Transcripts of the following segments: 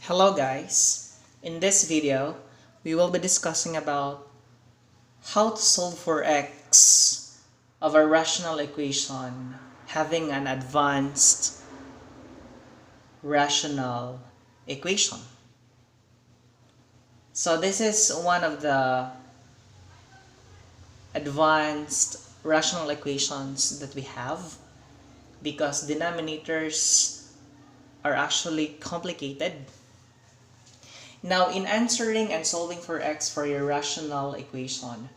Hello guys, in this video we will be discussing about how to solve for x of a rational equation having an advanced rational equation. So this is one of the advanced rational equations that we have because denominators are actually complicated. Now, in answering and solving for x for your rational equation,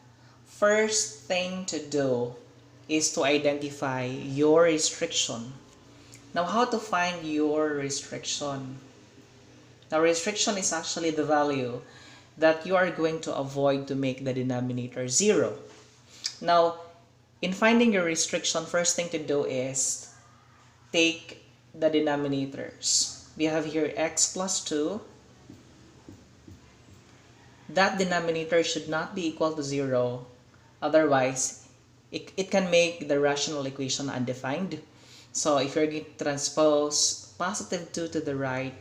first thing to do is to identify your restriction. Now, how to find your restriction? Now, restriction is actually the value that you are going to avoid to make the denominator 0. Now, in finding your restriction, first thing to do is take the denominators. We have here x plus 2. That denominator should not be equal to 0. Otherwise, it can make the rational equation undefined. So if you're going to transpose positive 2 to the right,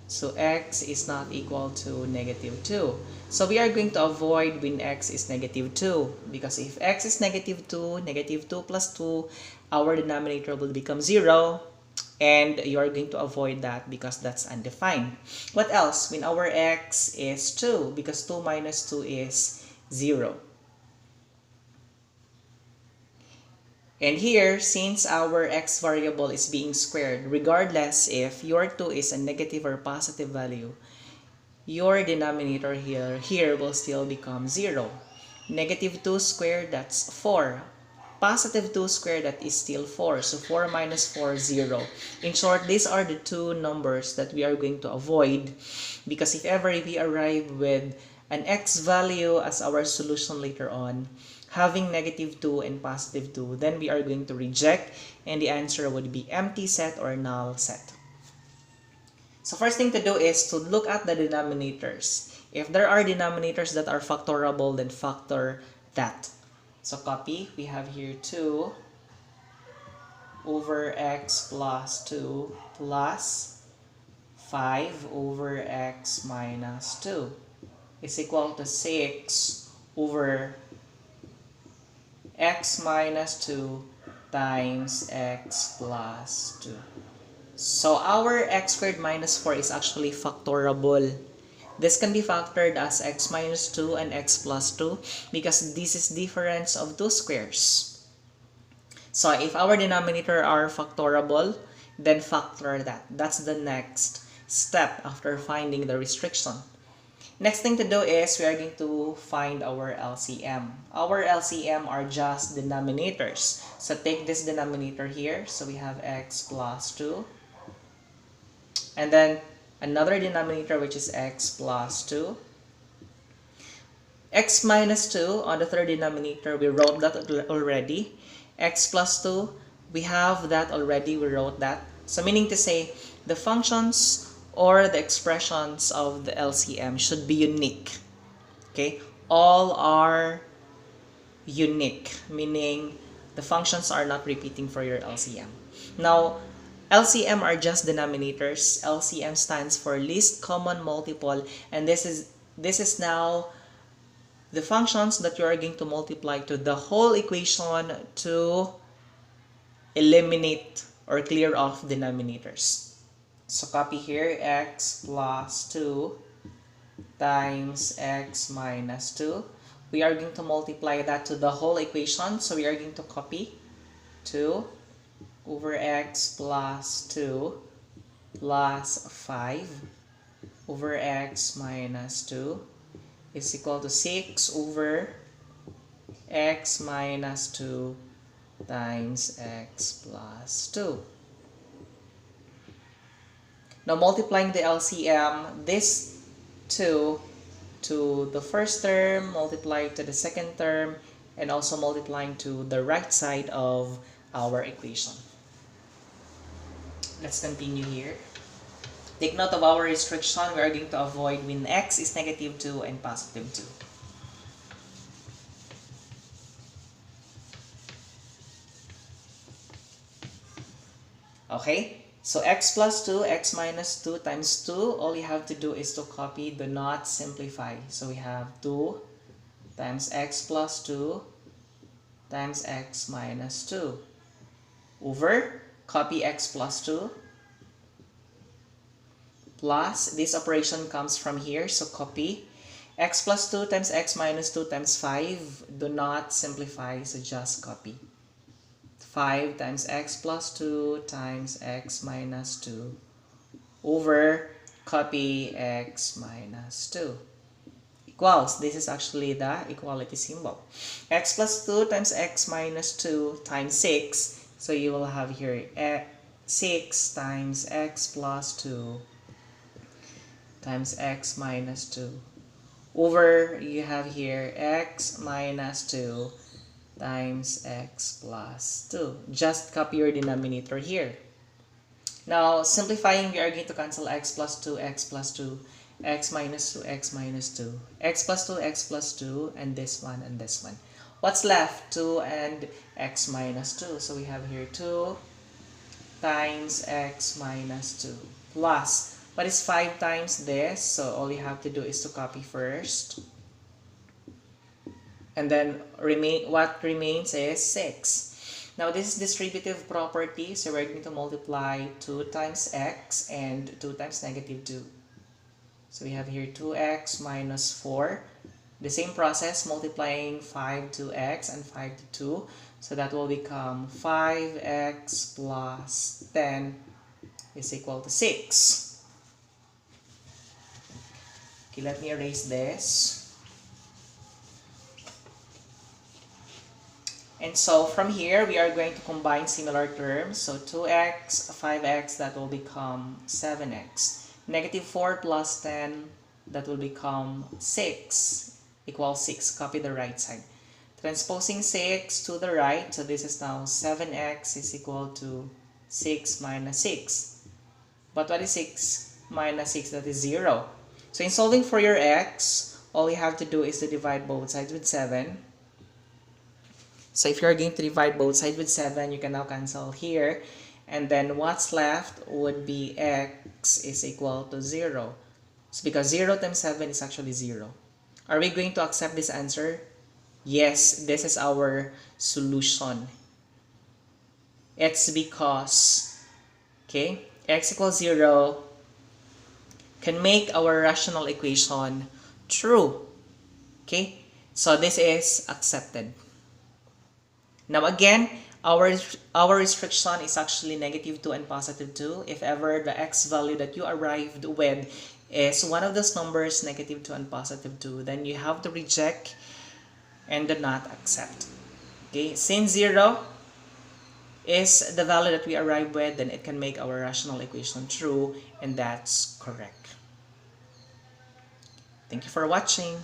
so x is not equal to negative 2. So we are going to avoid when x is negative 2. Because if x is negative 2, negative 2 plus 2, our denominator will become 0. And you are going to avoid that because that's undefined. What else? When our x is 2, because 2 minus 2 is 0. And here, since our x variable is being squared, regardless if your 2 is a negative or positive value, your denominator here will still become 0. Negative 2 squared, that's 4. Positive 2 squared, that is still 4. So 4 minus 4, 0. In short, these are the two numbers that we are going to avoid because if ever we arrive with an x value as our solution later on, having negative 2 and positive 2, then we are going to reject and the answer would be empty set or null set. So first thing to do is to look at the denominators. If there are denominators that are factorable, then factor that. So copy, we have here 2 over x plus 2 plus 5 over x minus 2 is equal to 6 over x minus 2 times x plus 2. So our x squared minus 4 is actually factorable. This can be factored as x minus 2 and x plus 2 because this is difference of two squares. So if our denominator are factorable, then factor that. That's the next step after finding the restriction. Next thing to do is we are going to find our LCM. Our LCM are just denominators. So take this denominator here. So we have x plus 2. And then another denominator which is x plus 2. X minus 2 on the third denominator, we wrote that already. X plus 2, we have that already, we wrote that. So meaning to say, the functions or the expressions of the LCM should be unique. Okay? All are unique, meaning the functions are not repeating for your LCM. Now, LCM are just denominators. LCM stands for least common multiple, and this is now the functions that you are going to multiply to the whole equation to eliminate or clear off denominators. So copy here, x plus 2 times x minus 2. We are going to multiply that to the whole equation. So we are going to copy 2 over x plus 2 plus 5 over x minus 2 is equal to 6 over x minus 2 times x plus 2. Now multiplying the LCM, this 2 to the first term, multiply to the second term, and also multiplying to the right side of our equation. Let's continue here. Take note of our restriction. We are going to avoid when x is negative 2 and positive 2. Okay? So x plus 2, x minus 2 times 2, all you have to do is to copy, do not simplify. So we have 2 times x plus 2 times x minus 2 over, copy x plus 2, plus, this operation comes from here, so copy, x plus 2 times x minus 2 times 5, do not simplify, so just copy. 5 times x plus 2 times x minus 2 over, copy x minus 2 equals, this is actually the equality symbol. X plus 2 times x minus 2 times 6, so you will have here 6 times x plus 2 times x minus 2 over, you have here x minus 2 times x plus 2. Just copy your denominator here. Now, simplifying, we are going to cancel x plus 2, x plus 2, x minus 2, x minus 2, x plus 2, x plus 2, and this one and this one. What's left? 2 and x minus 2. So we have here 2 times x minus 2 plus, what is 5 times this? So all you have to do is to copy first. And then what remains is 6. Now this is distributive property, so we're going to multiply 2 times x and 2 times negative 2. So we have here 2x minus 4. The same process, multiplying 5 to x and 5 to 2. So that will become 5x plus 10 is equal to 6. Okay, let me erase this. And so from here, we are going to combine similar terms. So 2x, 5x, that will become 7x. Negative 4 plus 10, that will become 6, equals 6. Copy the right side. Transposing 6 to the right, so this is now 7x is equal to 6 minus 6. But what is 6 minus 6? That is 0. So in solving for your x, all you have to do is to divide both sides with 7. So if you're going to divide both sides with 7, you can now cancel here. And then what's left would be x is equal to 0. So because 0 times 7 is actually 0. Are we going to accept this answer? Yes, this is our solution. It's because, okay, x equals 0 can make our rational equation true. Okay, so this is accepted. Now again, our restriction is actually negative 2 and positive 2. If ever the x value that you arrived with is one of those numbers, negative 2 and positive 2, then you have to reject and do not accept. Okay, since 0 is the value that we arrive with, then it can make our rational equation true, and that's correct. Thank you for watching.